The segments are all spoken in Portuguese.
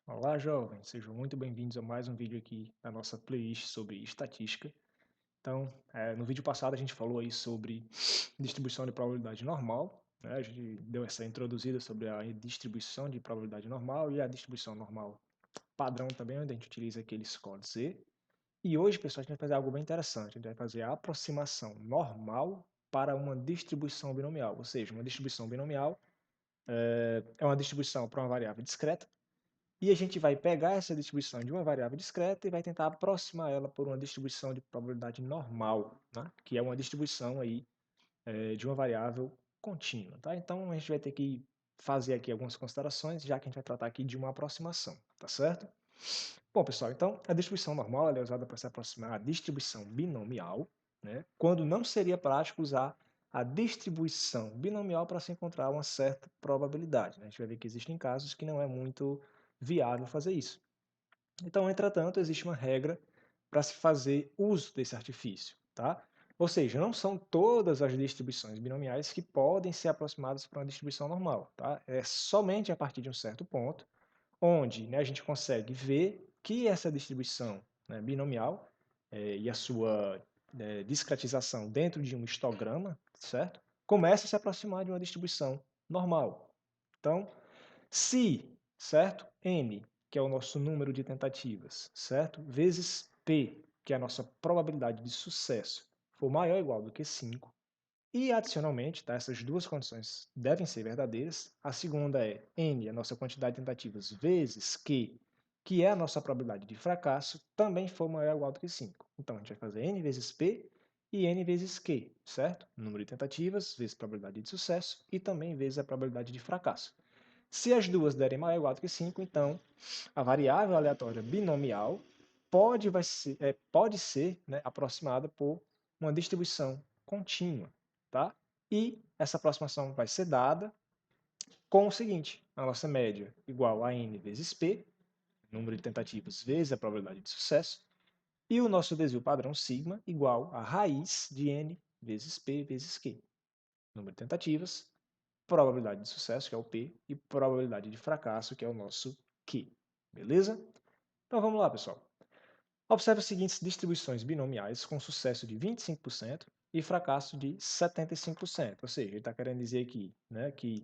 Olá, jovens, sejam muito bem-vindos a mais um vídeo aqui da nossa playlist sobre estatística. Então, no vídeo passado a gente falou aí sobre distribuição de probabilidade normal, né? A gente deu essa introduzida sobre a distribuição de probabilidade normal e a distribuição normal padrão também, onde a gente utiliza aquele score Z. E hoje, pessoal, a gente vai fazer algo bem interessante. A gente vai fazer a aproximação normal para uma distribuição binomial, ou seja, uma distribuição binomial é uma distribuição para uma variável discreta, e a gente vai pegar essa distribuição de uma variável discreta e vai tentar aproximar ela por uma distribuição de probabilidade normal, né? Que é uma distribuição aí, de uma variável contínua. Tá? Então a gente vai ter que fazer aqui algumas considerações, já que a gente vai tratar aqui de uma aproximação, tá certo? Bom, pessoal, então a distribuição normal ela é usada para se aproximar à distribuição binomial, né? Quando não seria prático usar a distribuição binomial para se encontrar uma certa probabilidade, né? A gente vai ver que existem casos que não é muito viável fazer isso. Então, entretanto, existe uma regra para se fazer uso desse artifício, tá? Ou seja, não são todas as distribuições binomiais que podem ser aproximadas para uma distribuição normal, tá? É somente a partir de um certo ponto onde, né, a gente consegue ver que essa distribuição, né, binomial e a sua discretização dentro de um histograma, certo? Começa a se aproximar de uma distribuição normal. Então, se, certo? N, que é o nosso número de tentativas, certo? Vezes P, que é a nossa probabilidade de sucesso, for maior ou igual do que 5, e adicionalmente, tá, essas duas condições devem ser verdadeiras. A segunda é N, a nossa quantidade de tentativas, vezes Q, que é a nossa probabilidade de fracasso, também for maior ou igual do que 5. Então, a gente vai fazer N vezes P e N vezes Q, certo? Número de tentativas, vezes probabilidade de sucesso e também vezes a probabilidade de fracasso. Se as duas derem maior ou igual do que 5, então a variável aleatória binomial pode ser, né, aproximada por uma distribuição contínua. Tá? E essa aproximação vai ser dada com o seguinte: a nossa média igual a n vezes p, número de tentativas vezes a probabilidade de sucesso, e o nosso desvio padrão sigma igual a raiz de n vezes p vezes q. Número de tentativas, probabilidade de sucesso, que é o P, e probabilidade de fracasso, que é o nosso Q. Beleza? Então vamos lá, pessoal. Observe as seguintes distribuições binomiais com sucesso de 25% e fracasso de 75%. Ou seja, ele está querendo dizer aqui, né, que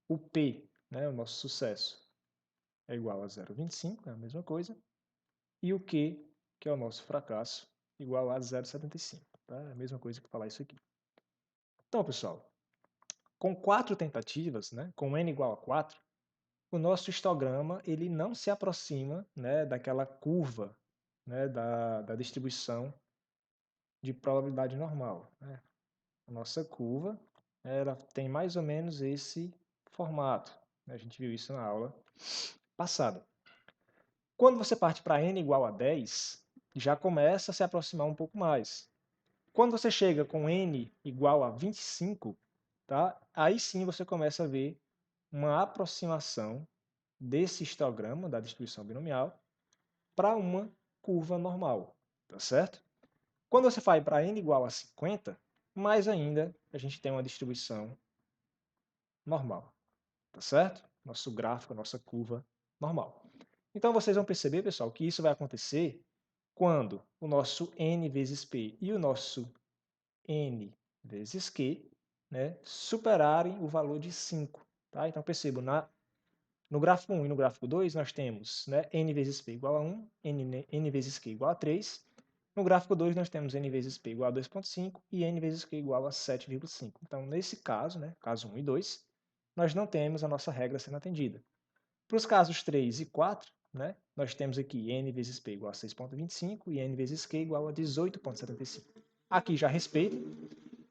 o P, né, o nosso sucesso, é igual a 0,25, é a mesma coisa, e o Q, que é o nosso fracasso, igual a 0,75. Tá? É a mesma coisa que falar isso aqui. Então, pessoal, com 4 tentativas, né, com n igual a 4, o nosso histograma ele não se aproxima, né, daquela curva, né, da distribuição de probabilidade normal, né? A nossa curva ela tem mais ou menos esse formato, né? A gente viu isso na aula passada. Quando você parte para n igual a 10, já começa a se aproximar um pouco mais. Quando você chega com n igual a 25, tá? Aí sim você começa a ver uma aproximação desse histograma da distribuição binomial para uma curva normal, tá certo? Quando você vai para n igual a 50, mais ainda a gente tem uma distribuição normal, tá certo? Nosso gráfico, nossa curva normal. Então vocês vão perceber, pessoal, que isso vai acontecer quando o nosso n vezes p e o nosso n vezes q, né, superarem o valor de 5. Tá? Então percebo, no gráfico 1 e no gráfico 2 nós temos, né, n vezes p igual a 1, n vezes q igual a 3. No gráfico 2 nós temos n vezes p igual a 2,5 e n vezes q igual a 7,5. Então, nesse caso, né, caso 1 e 2, nós não temos a nossa regra sendo atendida. Para os casos 3 e 4, né, nós temos aqui n vezes p igual a 6,25 e n vezes q igual a 18,75. Aqui já respeita,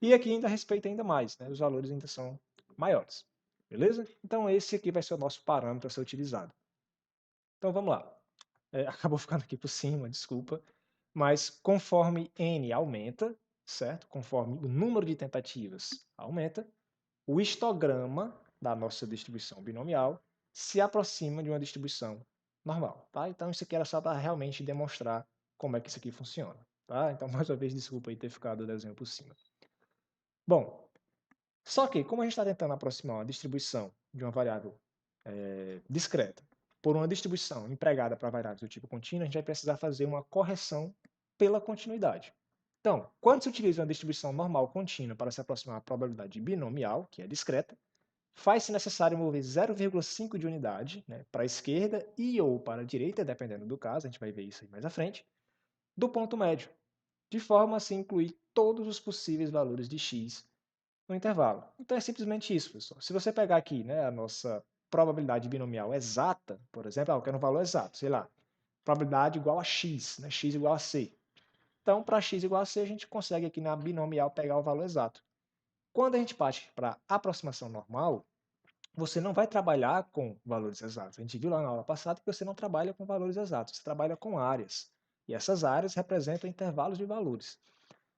e aqui ainda respeita ainda mais, né, os valores ainda são maiores. Beleza? Então esse aqui vai ser o nosso parâmetro a ser utilizado. Então vamos lá. Acabou ficando aqui por cima, desculpa. Mas conforme n aumenta, certo? Conforme o número de tentativas aumenta, o histograma da nossa distribuição binomial se aproxima de uma distribuição normal. Tá? Então isso aqui era só para realmente demonstrar como é que isso aqui funciona. Tá? Então mais uma vez desculpa aí ter ficado o desenho por cima. Bom, só que como a gente está tentando aproximar uma distribuição de uma variável discreta por uma distribuição empregada para variáveis do tipo contínuo, a gente vai precisar fazer uma correção pela continuidade. Então, quando se utiliza uma distribuição normal contínua para se aproximar à probabilidade binomial, que é discreta, faz-se necessário mover 0,5 de unidade, né, para a esquerda e ou para a direita, dependendo do caso, a gente vai ver isso aí mais à frente, do ponto médio, de forma a se incluir todos os possíveis valores de x no intervalo. Então é simplesmente isso, pessoal. Se você pegar aqui, né, a nossa probabilidade binomial exata, por exemplo, eu quero um valor exato, sei lá, probabilidade igual a x, né, x igual a c. Então, para x igual a c, a gente consegue aqui na binomial pegar o valor exato. Quando a gente parte para aproximação normal, você não vai trabalhar com valores exatos. A gente viu lá na aula passada que você não trabalha com valores exatos, você trabalha com áreas. E essas áreas representam intervalos de valores.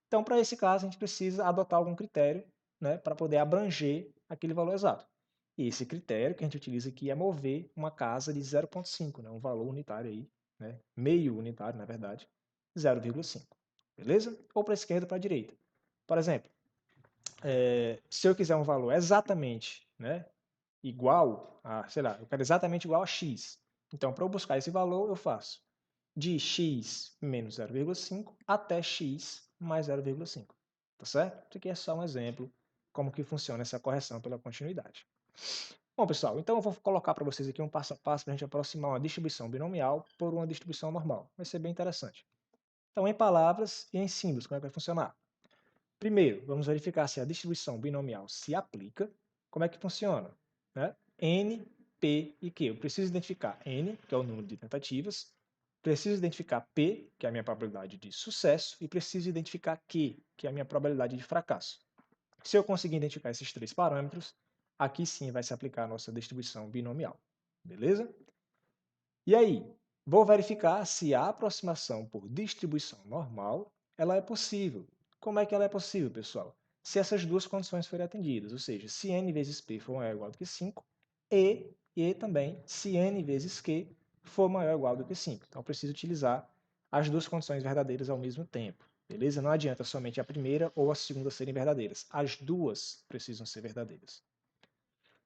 Então, para esse caso, a gente precisa adotar algum critério, né, para poder abranger aquele valor exato. E esse critério que a gente utiliza aqui é mover uma casa de 0,5, né, um valor unitário aí, né, meio unitário, na verdade, 0,5. Beleza? Ou para a esquerda ou para a direita. Por exemplo, se eu quiser um valor exatamente, né, igual a, sei lá, eu quero exatamente igual a x. Então, para eu buscar esse valor, eu faço de x menos 0,5 até x mais 0,5. Tá certo? Isso aqui é só um exemplo como que funciona essa correção pela continuidade. Bom, pessoal, então eu vou colocar para vocês aqui um passo a passo para a gente aproximar uma distribuição binomial por uma distribuição normal. Vai ser bem interessante. Então, em palavras e em símbolos, como é que vai funcionar? Primeiro, vamos verificar se a distribuição binomial se aplica. Como é que funciona? Né? N, P e Q. Eu preciso identificar N, que é o número de tentativas, preciso identificar P, que é a minha probabilidade de sucesso, e preciso identificar Q, que é a minha probabilidade de fracasso. Se eu conseguir identificar esses três parâmetros, aqui sim vai se aplicar a nossa distribuição binomial. Beleza? E aí, vou verificar se a aproximação por distribuição normal ela é possível. Como é que ela é possível, pessoal? Se essas duas condições forem atendidas, ou seja, se n vezes p for maior ou igual do que 5, e também se n vezes q for maior ou igual do que 5. Então, eu preciso utilizar as duas condições verdadeiras ao mesmo tempo. Beleza? Não adianta somente a primeira ou a segunda serem verdadeiras. As duas precisam ser verdadeiras.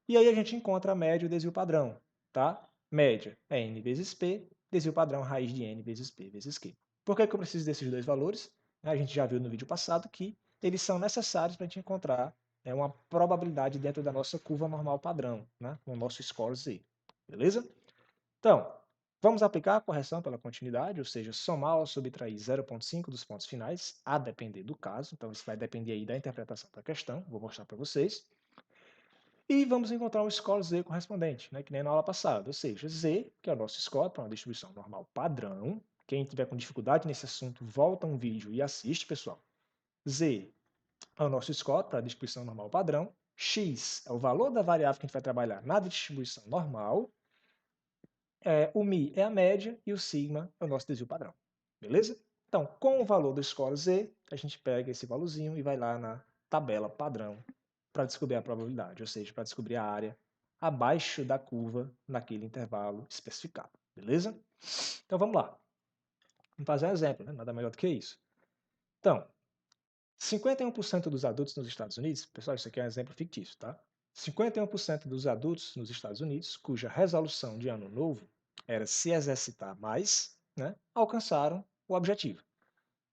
E aí a gente encontra a média e o desvio padrão, tá? Média é n vezes p, desvio padrão raiz de n vezes p vezes q. Por que eu preciso desses dois valores? A gente já viu no vídeo passado que eles são necessários para a gente encontrar uma probabilidade dentro da nossa curva normal padrão, né? Com o nosso score z. Beleza? Então, vamos aplicar a correção pela continuidade, ou seja, somar ou subtrair 0,5 dos pontos finais, a depender do caso. Então, isso vai depender aí da interpretação da questão. Vou mostrar para vocês. E vamos encontrar o score z correspondente, né, que nem na aula passada. Ou seja, z, que é o nosso score para uma distribuição normal padrão. Quem tiver com dificuldade nesse assunto, volta um vídeo e assiste, pessoal. Z é o nosso score para a distribuição normal padrão. X é o valor da variável que a gente vai trabalhar na distribuição normal. O μ é a média e o sigma é o nosso desvio padrão. Beleza? Então, com o valor do score z, a gente pega esse valorzinho e vai lá na tabela padrão para descobrir a probabilidade, ou seja, para descobrir a área abaixo da curva naquele intervalo especificado. Beleza? Então, vamos lá. Vamos fazer um exemplo, né? Nada melhor do que isso. Então, 51% dos adultos nos Estados Unidos, pessoal, isso aqui é um exemplo fictício, tá? 51% dos adultos nos Estados Unidos, cuja resolução de ano novo era se exercitar mais, né, alcançaram o objetivo.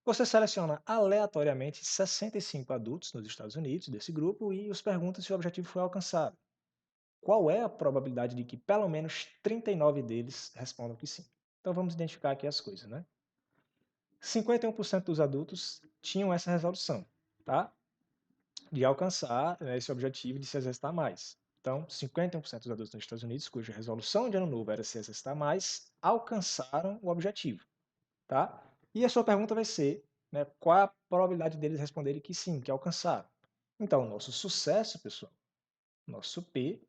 Você seleciona aleatoriamente 65 adultos nos Estados Unidos desse grupo e os pergunta se o objetivo foi alcançado. Qual é a probabilidade de que pelo menos 39 deles respondam que sim? Então vamos identificar aqui as coisas, né? 51% dos adultos tinham essa resolução, tá? De alcançar, né, esse objetivo de se exercitar mais. Então, 51% dos adultos nos Estados Unidos, cuja resolução de ano novo era se exercitar mais, alcançaram o objetivo, tá? E a sua pergunta vai ser, né, qual a probabilidade deles responderem que sim, que alcançaram? Então, nosso sucesso, pessoal, nosso P,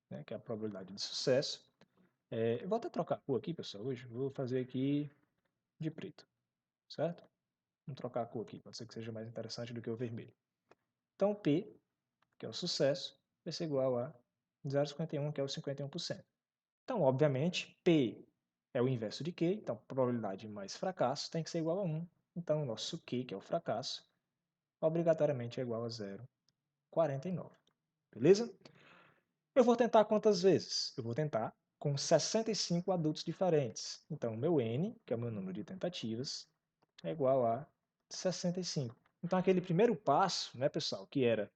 né, que é a probabilidade de sucesso, eu vou até trocar a cor aqui, pessoal, hoje, vou fazer aqui de preto, certo? Vamos trocar a cor aqui, pode ser que seja mais interessante do que o vermelho. Então, P, que é o sucesso, vai ser igual a 0,51, que é o 51%. Então, obviamente, P é o inverso de Q, então probabilidade mais fracasso tem que ser igual a 1. Então, o nosso Q, que é o fracasso, obrigatoriamente é igual a 0,49. Beleza? Eu vou tentar quantas vezes? Eu vou tentar com 65 adultos diferentes. Então, o meu N, que é o meu número de tentativas, é igual a 65. Então, aquele primeiro passo, né, pessoal, que era,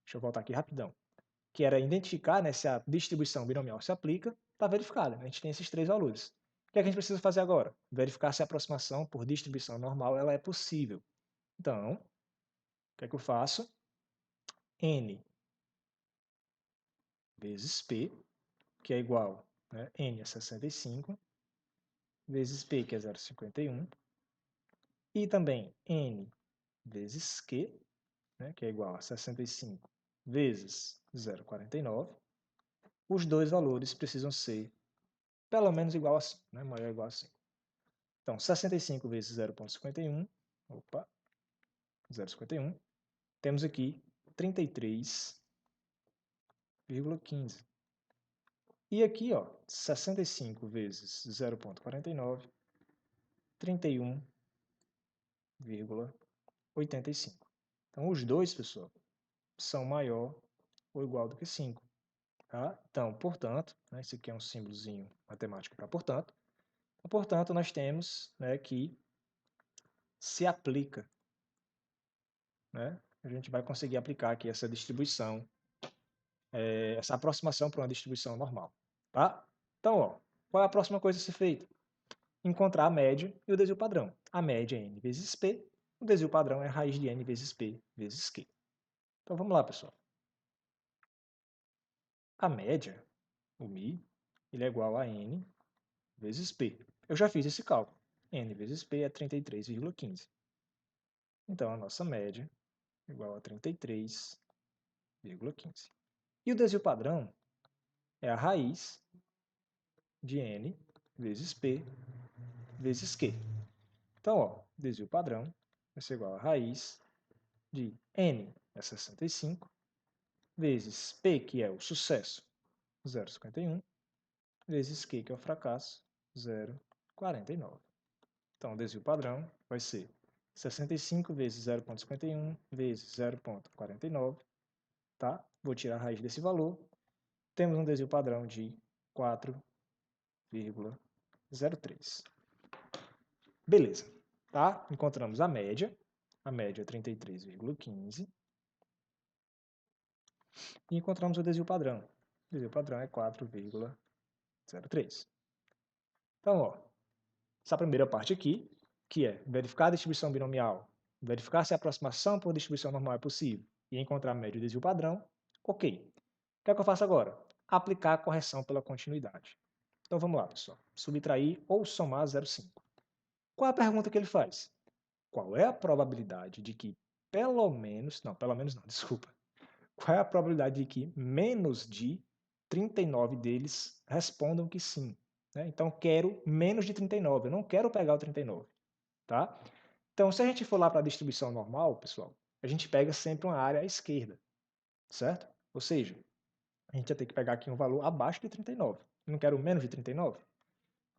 deixa eu voltar aqui rapidão, que era identificar, né, se a distribuição binomial se aplica, está verificada. A gente tem esses três valores. O que é que a gente precisa fazer agora? Verificar se a aproximação por distribuição normal ela é possível. Então, o que é que eu faço? N vezes P, que é igual, né, N é 65, vezes P, que é 0,51, e também N vezes Q, né, que é igual a 65 vezes 0,49. Os dois valores precisam ser pelo menos igual a 5, né, maior ou igual a 5. Então, 65 vezes 0,51, opa, 0,51, temos aqui 33,15. E aqui, ó, 65 vezes 0,49, 31,85. Então, os dois, pessoal, são maior ou igual do que 5. Tá? Então, portanto, né, esse aqui é um símbolozinho matemático para portanto. Então, portanto, nós temos, né, que se aplica, né? A gente vai conseguir aplicar aqui essa distribuição, essa aproximação para uma distribuição normal. Tá? Então, ó, qual é a próxima coisa a ser feita? Encontrar a média e o desvio padrão. A média é n vezes p, o desvio padrão é a raiz de n vezes p vezes q. Então, vamos lá, pessoal. A média, o μ, ele é igual a n vezes p. Eu já fiz esse cálculo. N vezes p é 33,15. Então, a nossa média é igual a 33,15. E o desvio padrão é a raiz de n vezes p vezes q. Então, ó, desvio padrão vai ser igual a raiz de n é 65, vezes p, que é o sucesso, 0,51, vezes q, que é o fracasso, 0,49. Então, o desvio padrão vai ser 65 vezes 0,51 vezes 0,49, tá? Vou tirar a raiz desse valor. Temos um desvio padrão de 4,03. Beleza, tá? Encontramos a média é 33,15. E encontramos o desvio padrão. O desvio padrão é 4,03. Então, ó, essa primeira parte aqui, que é verificar a distribuição binomial, verificar se a aproximação por distribuição normal é possível e encontrar a média e o desvio padrão, ok. O que é que eu faço agora? Aplicar a correção pela continuidade. Então vamos lá, pessoal. Subtrair ou somar 0,5. Qual é a pergunta que ele faz? Qual é a probabilidade de que pelo menos não, desculpa. Qual é a probabilidade de que menos de 39 deles respondam que sim? Né? Então, quero menos de 39, eu não quero pegar o 39. Tá? Então, se a gente for lá para a distribuição normal, pessoal, a gente pega sempre uma área à esquerda, certo? Ou seja, a gente vai ter que pegar aqui um valor abaixo de 39. Eu não quero menos de 39.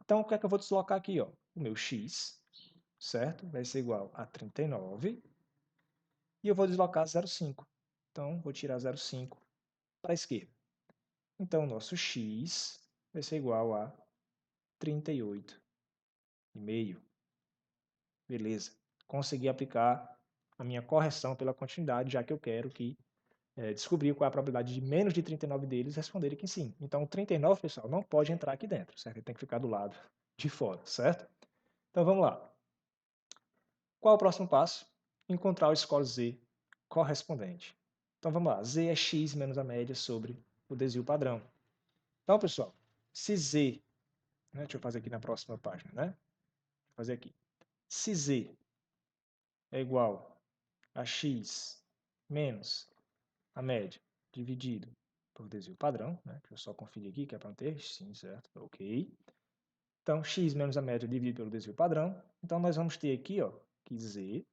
Então, o que é que eu vou deslocar aqui? Ó? O meu x, certo? Vai ser igual a 39. E eu vou deslocar 0,5. Então, vou tirar 0,5 para a esquerda. Então, o nosso x vai ser igual a 38,5. Beleza. Consegui aplicar a minha correção pela continuidade, já que eu quero descobrir qual é a probabilidade de menos de 39 deles responderem que sim. Então, o 39, pessoal, não pode entrar aqui dentro, certo? Ele tem que ficar do lado de fora, certo? Então, vamos lá. Qual é o próximo passo? Encontrar o score z correspondente. Então, vamos lá. Z é x menos a média sobre o desvio padrão. Então, pessoal, se z, né, deixa eu fazer aqui na próxima página, né? Vou fazer aqui. Se z é igual a x menos a média dividido por desvio padrão, né? Deixa eu só conferir aqui que é para não ter, sim, certo? Ok. Então, x menos a média dividido pelo desvio padrão. Então, nós vamos ter aqui, ó, que z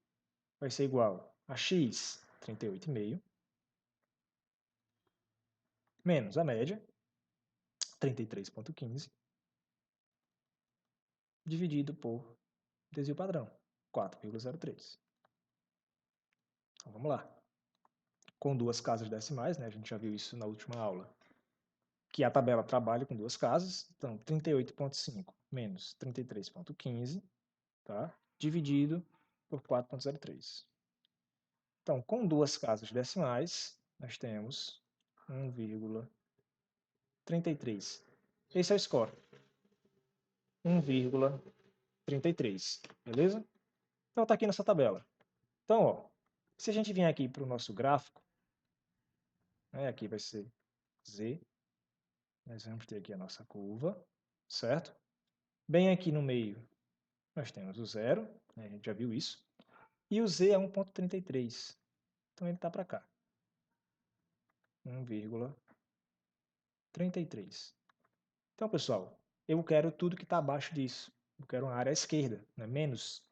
vai ser igual a x, 38,5, menos a média, 33,15, dividido por desvio padrão, 4,03. Então, vamos lá. Com duas casas decimais, né? A gente já viu isso na última aula. que a tabela trabalha com duas casas. Então, 38,5 menos 33,15, tá? Dividido por 4,03. Então, com duas casas decimais, nós temos 1,33. Esse é o score. 1,33, beleza? Então, está aqui nessa tabela. Então, ó, se a gente vier aqui para o nosso gráfico, né, aqui vai ser Z, nós vamos ter aqui a nossa curva, certo? Bem aqui no meio, nós temos o zero, né, a gente já viu isso, e o Z é 1,33, então ele está para cá, 1,33. Então, pessoal, eu quero tudo que está abaixo disso, eu quero uma área à esquerda, né, menos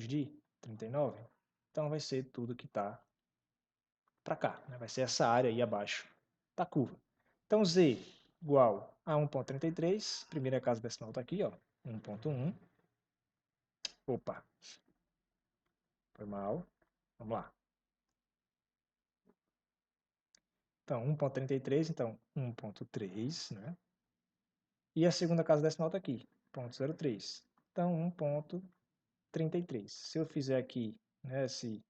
de 39, então vai ser tudo que está para cá, né? Vai ser essa área aí abaixo da curva. Então, Z igual a 1,33, primeira casa decimal está aqui, ó, 1,1. Opa, foi mal. Vamos lá. Então, 1,33, então 1,3, né? E a segunda casa decimal está aqui, 0,03. Então, 1,33. Se eu fizer aqui, né, esse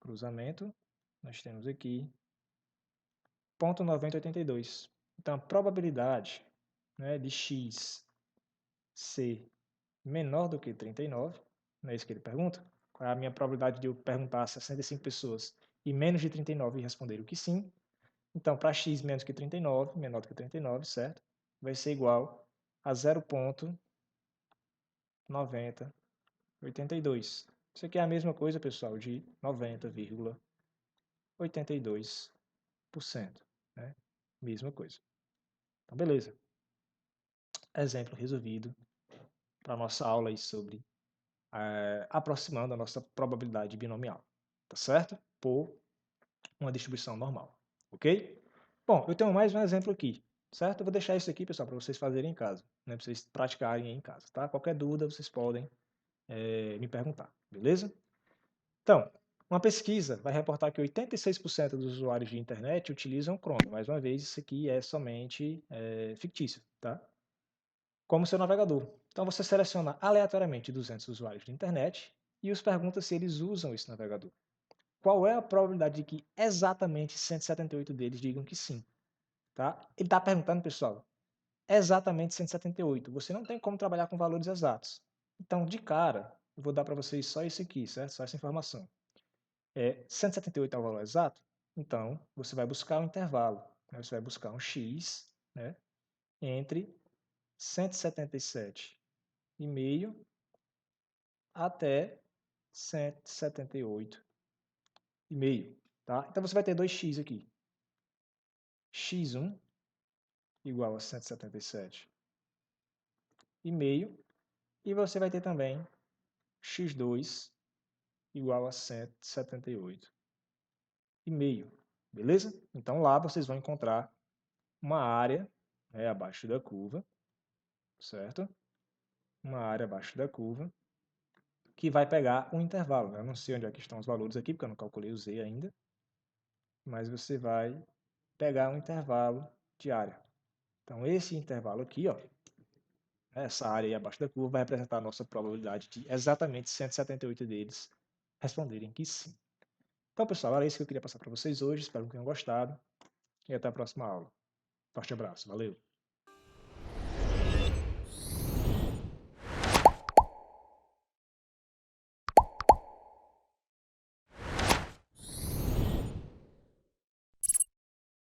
cruzamento, nós temos aqui 0,9082. Então, a probabilidade, né, de x ser menor do que 39, não é isso que ele pergunta? Qual é a minha probabilidade de eu perguntar a 65 pessoas e menos de 39 responderam que sim? Então, para x menos que 39, menor do que 39, certo? Vai ser igual a 0,9082. Isso aqui é a mesma coisa, pessoal, de 90,82%, né? Mesma coisa. Então, beleza. Exemplo resolvido para a nossa aula aí sobre aproximando a nossa probabilidade binomial, tá certo? Por uma distribuição normal, ok? Bom, eu tenho mais um exemplo aqui, certo? Eu vou deixar isso aqui, pessoal, para vocês fazerem em casa, né? Para vocês praticarem em casa, tá? Qualquer dúvida, vocês podem me perguntar, beleza? Então, uma pesquisa vai reportar que 86% dos usuários de internet utilizam o Chrome. Mais uma vez, isso aqui é somente fictício, tá? Como seu navegador. Então, você seleciona aleatoriamente 200 usuários de internet e os pergunta se eles usam esse navegador. Qual é a probabilidade de que exatamente 178 deles digam que sim? Tá? Ele está perguntando, pessoal, exatamente 178. Você não tem como trabalhar com valores exatos. Então, de cara, eu vou dar para vocês só isso aqui, certo? Só essa informação. 178 é o valor exato? Então, você vai buscar um intervalo. Né? Você vai buscar um x, né, entre 177,5 até 178,5. Tá? Então, você vai ter 2x aqui. x1 igual a 177,5. E você vai ter também x2 igual a 178,5. Beleza? Então, lá vocês vão encontrar uma área, né, abaixo da curva, certo? Uma área abaixo da curva, que vai pegar um intervalo. Né? Eu não sei onde é que estão os valores aqui, porque eu não calculei o z ainda, mas você vai pegar um intervalo de área. Então, esse intervalo aqui, ó, essa área aí abaixo da curva, vai representar a nossa probabilidade de exatamente 178 deles responderem que sim. Então, pessoal, era isso que eu queria passar para vocês hoje. Espero que tenham gostado e até a próxima aula. Forte abraço. Valeu!